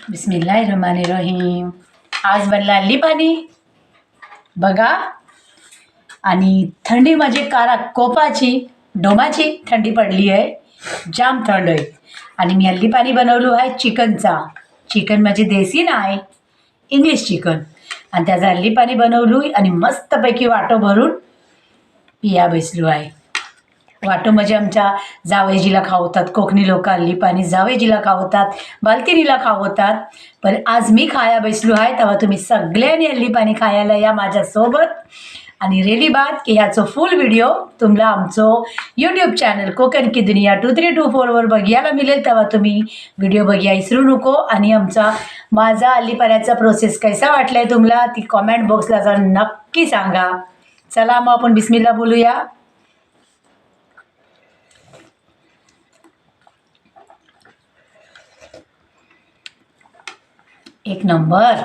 बिस्मिल्लाहिर्रहमानिर्रहीम. आज बनला अल्ली पाणी बघा. आणि थंडी म्हणजे कोपाची डोमाची थंडी पडली आहे, जाम थंड आहे. आणि मी अल्ली पाणी बनवलो आहे चिकनचा. चिकन म्हणजे देसी नाही, इंग्लिश चिकन. आणि त्याचं अल्ली पाणी बनवलो आणि मस्तपैकी वाटो भरून पिया बसलो आहे. वाटो म्हणजे आमच्या जावेजीला खावतात. कोकणी लोक अल्ली पाणी जावेजीला खावतात, बालतिनीला खावतात. पण आज मी खाया बसलो आहे, तेव्हा तुम्ही सगळ्यांनी अल्ली पाणी खायला या माझ्यासोबत. आणि रेली बात की ह्याचं फुल व्हिडिओ तुम्हाला आमचं यूट्यूब चॅनल कोकण की दुनिया 2324वर बघायला मिळेल. तेव्हा तुम्ही व्हिडिओ बघायला विसरू नको. आणि माझा अल्ली पाण्याचा प्रोसेस कसा वाटलाय तुम्हाला ती कॉमेंट बॉक्सला जाऊन नक्की सांगा. चला मग आपण बिस्मिल्ला बोलूया. एक नंबर.